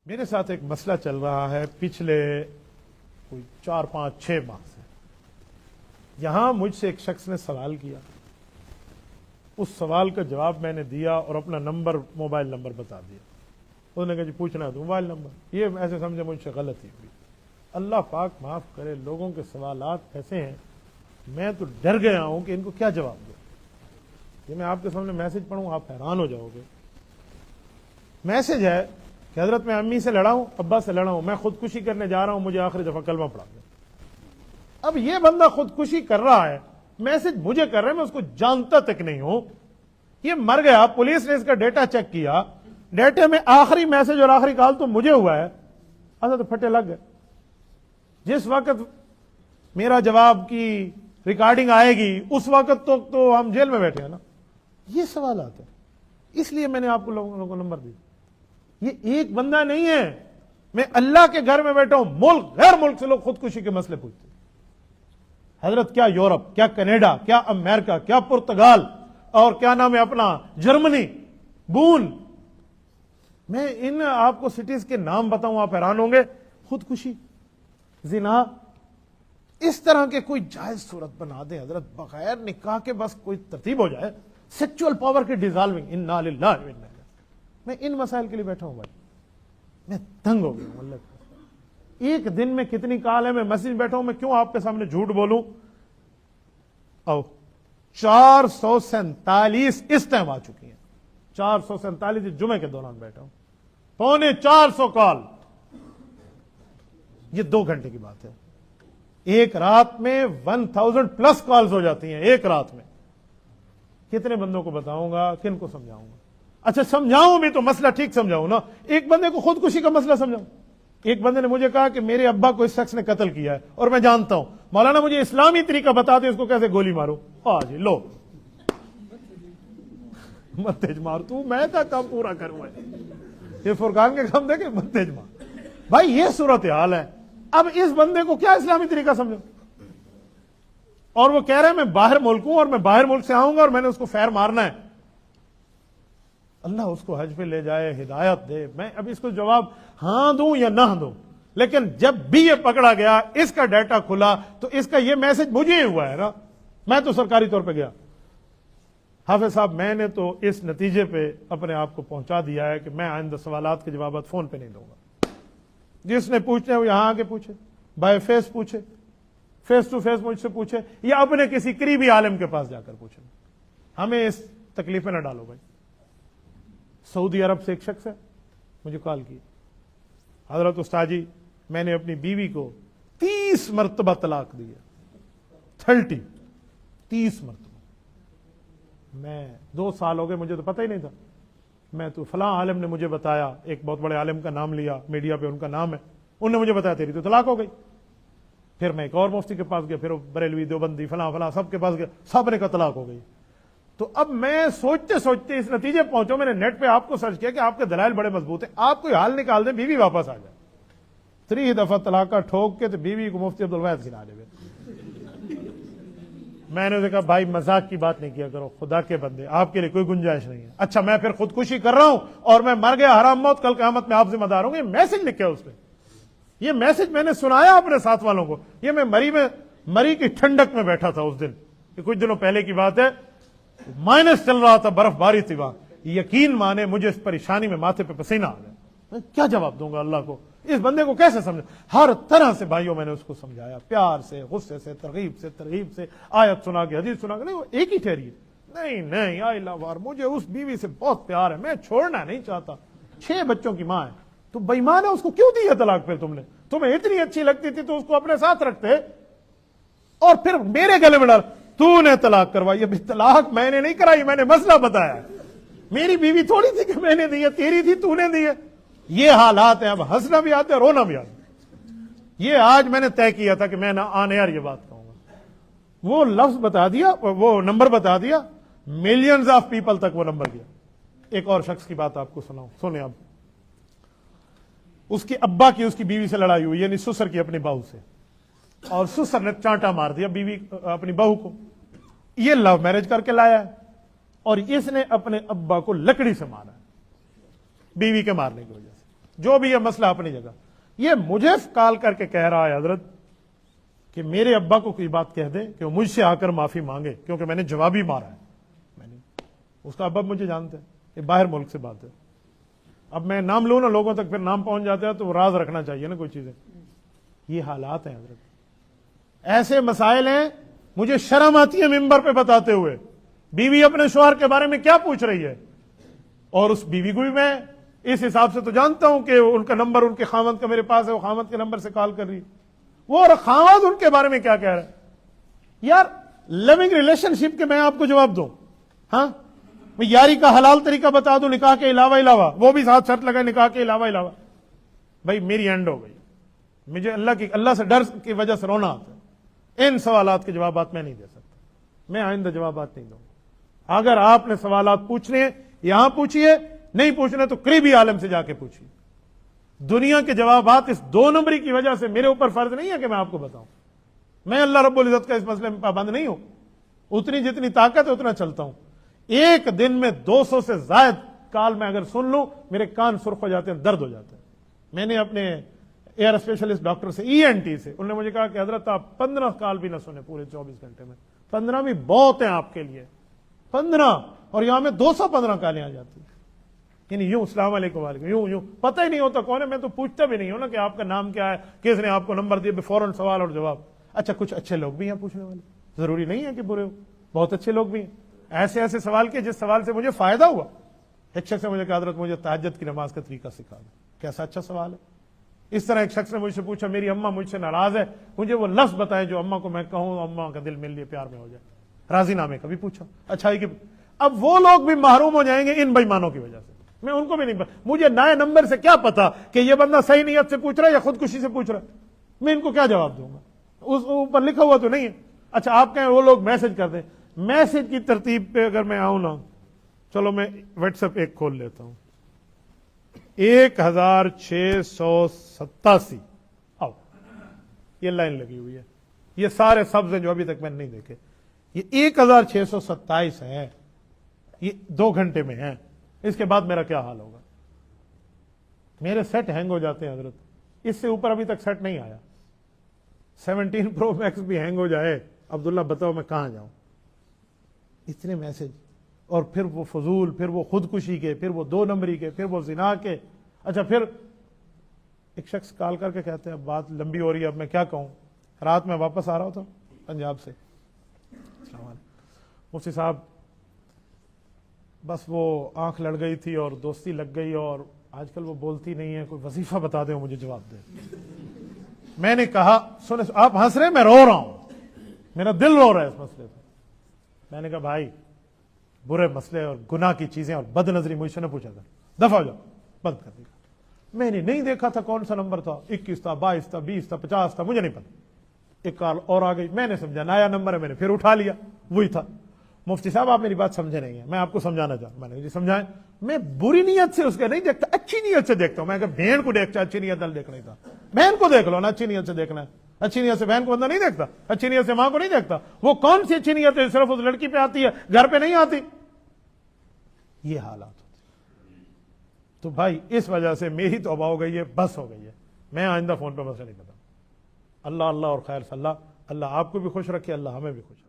میرے ساتھ ایک مسئلہ چل رہا ہے پچھلے کوئی 4-5-6 ماہ سے. یہاں مجھ سے ایک شخص نے سوال کیا، اس سوال کا جواب میں نے دیا اور اپنا نمبر، موبائل نمبر بتا دیا. انہوں نے کہا جی پوچھنا ہے تو موبائل نمبر. یہ ایسے سمجھے مجھ سے غلطی ہوئی. اللہ پاک معاف کرے، لوگوں کے سوالات ایسے ہیں، میں تو ڈر گیا ہوں کہ ان کو کیا جواب دوں. یہ میں آپ کے سامنے میسج پڑھوں آپ حیران ہو جاؤ گے. میسج ہے کہ حضرت میں امی سے لڑا ہوں، ابا سے لڑا ہوں، میں خودکشی کرنے جا رہا ہوں، مجھے آخری دفعہ کلمہ پڑھا دیں. اب یہ بندہ خودکشی کر رہا ہے، میسج مجھے کر رہا ہے، میں اس کو جانتا تک نہیں ہوں. یہ مر گیا، پولیس نے اس کا ڈیٹا چیک کیا، ڈیٹے میں آخری میسج اور آخری کال تو مجھے ہوا ہے. اچھا تو پھٹے لگ گئے. جس وقت میرا جواب کی ریکارڈنگ آئے گی اس وقت تو ہم جیل میں بیٹھے ہیں نا. یہ سوالات ہیں، اس لیے میں نے آپ کو لوگوں کو نمبر دی. یہ ایک بندہ نہیں ہے، میں اللہ کے گھر میں بیٹھا ہوں، ملک غیر ملک سے لوگ خودکشی کے مسئلے پوچھتے ہیں. حضرت کیا یورپ، کیا کینیڈا، کیا امریکہ، کیا پرتگال، اور کیا نام ہے اپنا جرمنی، بون. میں ان آپ کو سٹیز کے نام بتاؤں آپ حیران ہوں گے. خودکشی، زنا، اس طرح کے کوئی جائز صورت بنا دیں حضرت، بغیر نکاح کے بس کوئی ترتیب ہو جائے. سیکچول پاور کی ڈیزالونگ، انا للہ و انا الیہ. میں ان مسائل کے لیے بیٹھا ہوں بھائی، میں تنگ ہو گیا ہوں. اللہ ایک دن میں کتنی کال ہے، میں مسجد میں بیٹھا ہوں، میں کیوں آپ کے سامنے جھوٹ بولوں. او 447 اس ٹائم آ چکی ہیں. 447 جمعے کے دوران بیٹھا ہوں، 450 کال. یہ 2 گھنٹے کی بات ہے. ایک رات میں 1000+ کالز ہو جاتی ہیں ایک رات میں. کتنے بندوں کو بتاؤں گا، کن کو سمجھاؤں گا. اچھا سمجھاؤں بھی تو مسئلہ ٹھیک سمجھاؤں نا. ایک بندے کو خودکشی کا مسئلہ سمجھاؤں. ایک بندے نے مجھے کہا کہ میرے ابا کو اس شخص نے قتل کیا ہے اور میں جانتا ہوں، مولانا مجھے اسلامی طریقہ بتا دے اس کو کیسے گولی مارو. جی لو مت تیج مار، تو میں کا کام پورا کروں. یہ فرقان کے کام دے کہ مت تیج مار. بھائی یہ صورتحال ہے. اب اس بندے کو کیا اسلامی طریقہ سمجھو. اور وہ کہہ رہے ہیں میں باہر ملک ہوں اور میں باہر ملک سے آؤں گا اور میں نے اس کو فیر مارنا ہے. اللہ اس کو حج پہ لے جائے، ہدایت دے. میں اب اس کو جواب ہاں دوں یا نہ دوں، لیکن جب بھی یہ پکڑا گیا، اس کا ڈیٹا کھلا تو اس کا یہ میسج مجھے ہی ہوا ہے نا. میں تو سرکاری طور پہ گیا. حافظ صاحب میں نے تو اس نتیجے پہ اپنے آپ کو پہنچا دیا ہے کہ میں آئندہ سوالات کے جوابات فون پہ نہیں دوں گا. جس نے پوچھنا ہے وہ یہاں آگے پوچھے، بائی فیس پوچھے، فیس ٹو فیس مجھ سے پوچھے، یا اپنے کسی قریبی عالم کے پاس جا کر پوچھے. ہمیں اس تکلیف میں نہ ڈالو بھائی. سعودی عرب سے ایک شخص ہے، مجھے کال کی، حضرت استاد جی میں نے اپنی بیوی کو 30 مرتبہ طلاق دی ہے. 30 مرتبہ. میں 2 سال ہو گئے، مجھے تو پتہ ہی نہیں تھا. میں تو فلاں عالم نے مجھے بتایا، ایک بہت بڑے عالم کا نام لیا، میڈیا پہ ان کا نام ہے، انہوں نے مجھے بتایا تیری تو طلاق ہو گئی. پھر میں ایک اور مفتی کے پاس گیا، پھر بریلوی، دیوبندی، فلاں سب کے پاس گیا، سب نے کہا طلاق ہو گئی. تو اب میں سوچتے سوچتے اس نتیجے پہنچا، میں نے نیٹ پہ آپ کو سرچ کیا کہ آپ کے دلائل بڑے مضبوط ہیں، آپ کوئی حال نکال دیں بیوی واپس آ جائے. 3 دفعہ طلاق کا ٹھوک کے تو بیوی کو مفتی عبدالواحد کھلا دے. میں نے کہا بھائی مذاق کی بات نہیں کیا کرو، خدا کے بندے آپ کے لیے کوئی گنجائش نہیں ہے. اچھا میں پھر خودکشی کر رہا ہوں اور میں مر گیا، حرام موت، کل قیامت میں آپ ذمہ دار ہوں گے. یہ میسج لکھا ہے اس پہ، یہ میسج میں نے سنایا اپنے ساتھ والوں کو. یہ میں مری کی ٹھنڈک میں بیٹھا تھا اس دن، یہ کچھ دنوں پہلے کی بات ہے. مائنس چل رہا تھا، برف باری تھی وہاں. یقین مانے مجھے اس پریشانی میں ماتھے پہ پسینہ آ گیا. میں کیا جواب دوں گا اللہ کو؟ اس بندے کو کیسے سمجھا؟ ہر طرح سے بھائیوں میں نے اس کو سمجھایا، پیار سے، غصے سے، ترغیب سے، آیت سنا کے، حدیث سنا کے. نہیں وہ ایک ہی ٹھہری ہے. نہیں آئی لو ہر، مجھے اس بیوی سے بہت پیار ہے، میں چھوڑنا نہیں چاہتا. 6 بچوں کی ماں ہے. تو بے ایمان ہے، اس کو کیوں دی ہے طلاق؟ پھر تمہیں اتنی اچھی لگتی تھی تو اس کو اپنے ساتھ رکھتے اور پھر میرے گلے میں ڈال. تو نے طلاق کروائی. ابھی طلاق میں نے نہیں کرائی، میں نے مسئلہ بتایا. میری بیوی تھوڑی تھی کہ میں نے دی ہے، تیری تھی، تو نے دی ہے. یہ حالات ہیں. اب ہنسنا بھی آتا ہے، رونا بھی آتا ہے. یہ آج میں نے طے کیا تھا کہ میں نہ آنے یار یہ بات کہوں گا. وہ لفظ بتا دیا، وہ نمبر بتا دیا، ملینز آف پیپل تک وہ نمبر گیا. ایک اور شخص کی بات آپ کو سناؤں، سنیں آپ. اس کے ابا کی اس کی بیوی سے لڑائی ہوئی، یعنی سسر کی اپنی بہو سے، اور سسر نے چانٹا مار دیا بیوی اپنی بہو کو. یہ لو میرج کر کے لایا ہے اور اس نے اپنے ابا کو لکڑی سے مارا ہے بیوی کے مارنے کی وجہ سے. جو بھی یہ مسئلہ اپنی جگہ. یہ مجھے کال کر کے کہہ رہا ہے حضرت کہ میرے ابا کو کوئی بات کہہ دے کہ وہ مجھ سے آ کر معافی مانگے کیونکہ میں نے جوابی مارا ہے. میں نے اس کا ابا مجھے جانتے ہیں, یہ باہر ملک سے بات ہے. اب میں نام لوں نا لوگوں تک پھر نام پہنچ جاتا ہے تو راز رکھنا چاہیے نا کوئی چیزیں. یہ حالات ہیں حضرت, ایسے مسائل ہیں. مجھے شرم آتی ہے ممبر پہ بتاتے ہوئے بیوی اپنے شوہر کے بارے میں کیا پوچھ رہی ہے, اور اس بیوی کو بھی میں اس حساب سے تو جانتا ہوں کہ ان کا نمبر ان کے خاوند کا میرے پاس ہے, وہ خاوند کے نمبر سے کال کر رہی ہے, وہ اور خاوند ان کے بارے میں کیا کہہ رہا ہے. یار لونگ ریلیشن شپ کے میں آپ کو جواب دوں؟ ہاں, میں یاری کا حلال طریقہ بتا دوں نکاح کے علاوہ, وہ بھی ساتھ شرط لگائے نکاح کے علاوہ. بھائی میری اینڈ ہو گئی. مجھے اللہ سے ڈر کی وجہ سے رونا آتا ہے. ان سوالات کے جوابات میں نہیں دے سکتا, میں آئندہ جوابات نہیں دوں گا. اگر آپ نے سوالات پوچھنے ہیں یہاں پوچھیے, نہیں پوچھنے تو قریبی عالم سے جا کے پوچھیے. دنیا کے جوابات اس 2 نمبری کی وجہ سے میرے اوپر فرض نہیں ہے کہ میں آپ کو بتاؤں. میں اللہ رب العزت کا اس مسئلے میں پابند نہیں ہوں. اتنی جتنی طاقت ہے اتنا چلتا ہوں. ایک دن میں 200 سے زائد کال میں اگر سن لوں میرے کان سرخ ہو جاتے ہیں, درد ہو جاتا ہے. میں نے اپنے ایئر اسپیشلسٹ ڈاکٹر سے ENT سے, انہوں نے مجھے کہا کہ حضرت آپ 15 کال بھی نہ سنیں پورے 24 گھنٹے میں. 15 بھی بہت ہیں آپ کے لیے, 15, اور یہاں میں 215 کالیں آ جاتی ہیں. یعنی یوں السلام علیکم وعلیکم, یوں پتہ ہی نہیں ہوتا کون ہے. میں تو پوچھتا بھی نہیں ہوں نا کہ آپ کا نام کیا ہے, کس نے آپ کو نمبر دیا, فوراً سوال اور جواب. اچھا کچھ اچھے لوگ بھی ہیں پوچھنے والے, ضروری نہیں ہے کہ برے ہو, بہت اچھے لوگ بھی ہیں. ایسے سوال کیے جس سوال سے مجھے فائدہ ہوا. ایک شخص نے مجھے کہا حضرت مجھے تہجد کی نماز کا طریقہ سکھا دو. کیسا اچھا سوال ہے. اس طرح ایک شخص نے مجھ سے پوچھا میری اماں مجھ سے ناراض ہے, مجھے وہ لفظ بتائیں جو اماں کو میں کہوں اماں کا دل میرے لیے پیار میں ہو جائے. راضی نامے کا بھی پوچھا. اچھا ہے کہ اب وہ لوگ بھی محروم ہو جائیں گے ان بےمانوں کی وجہ سے. میں ان کو بھی نہیں مجھے نئے نمبر سے کیا پتا کہ یہ بندہ صحیح نیت سے پوچھ رہا ہے یا خودکشی سے پوچھ رہا ہے. میں ان کو کیا جواب دوں گا, اس اوپر لکھا ہوا تو نہیں ہے. اچھا آپ کہیں وہ لوگ میسج کر دیں. میسج کی ترتیب پہ اگر میں آؤں نا, چلو میں واٹس ایپ ایک کھول لیتا ہوں, 1687 آؤ, یہ لائن لگی ہوئی ہے, یہ سارے سبز ہیں جو ابھی تک میں نے نہیں دیکھے. یہ 1627 ہے, یہ 2 گھنٹے میں ہے. اس کے بعد میرا کیا حال ہوگا. میرے سیٹ ہینگ ہو جاتے ہیں حضرت. اس سے اوپر ابھی تک سیٹ نہیں آیا. 17 Pro Max بھی ہینگ ہو جائے, عبداللہ بتاؤ میں کہاں جاؤں. اتنے میسج, اور پھر وہ فضول, پھر وہ خودکشی کے, پھر وہ 2 نمبری کے, پھر وہ زنا کے. اچھا پھر ایک شخص کال کر کے کہتے ہیں اب بات لمبی ہو رہی ہے, اب میں کیا کہوں. رات میں واپس آ رہا ہوتا پنجاب سے, السلام علیکم مفتی صاحب, بس وہ آنکھ لڑ گئی تھی اور دوستی لگ گئی, اور آج کل وہ بولتی نہیں ہے, کوئی وظیفہ بتا دیں مجھے جواب دے. میں نے کہا سن, آپ ہنس رہے ہیں, میں رو رہا ہوں, میرا دل رو رہا ہے اس مسئلے سے. میں نے کہا بھائی برے مسئلے اور گناہ کی چیزیں اور بد نظری مجھ سے نہ پوچھا کر, دفع ہو جاؤ, بند کر دیا. میں نے نہیں دیکھا تھا کون سا نمبر تھا, 21 تھا, 22 تھا, 20 تھا, 50 تھا, مجھے نہیں پتا. ایک کال اور آ گئی, میں نے سمجھا نیا نمبر ہے, میں نے پھر اٹھا لیا, وہی تھا. مفتی صاحب آپ میری بات سمجھے نہیں ہیں, میں آپ کو سمجھانا چاہتا ہوں. میں نے جی سمجھائیں. میں بری نیت سے اس کا نہیں دیکھتا, اچھی نیت سے دیکھتا ہوں. میں کہ بہن کو دیکھتا, اچھی نیت سے دیکھنا تھا. بہن کو دیکھ لو نا, اچھی نیت سے دیکھنا ہے. اچھی نیت سے بہن کو بندہ نہیں دیکھتا, اچھی نیت سے ماں کو نہیں دیکھتا. وہ کون سی اچھی نیت ہے صرف اس لڑکی پہ آتی ہے, گھر پہ نہیں آتی. یہ حالات ہوتے. تو بھائی اس وجہ سے میری توبہ ہو گئی ہے, بس ہو گئی ہے. میں آئندہ فون پہ مسئلہ نہیں بتاؤں. اللہ اور خیر صلی اللہ. اللہ آپ کو بھی خوش رکھے, اللہ ہمیں بھی خوش رکھے.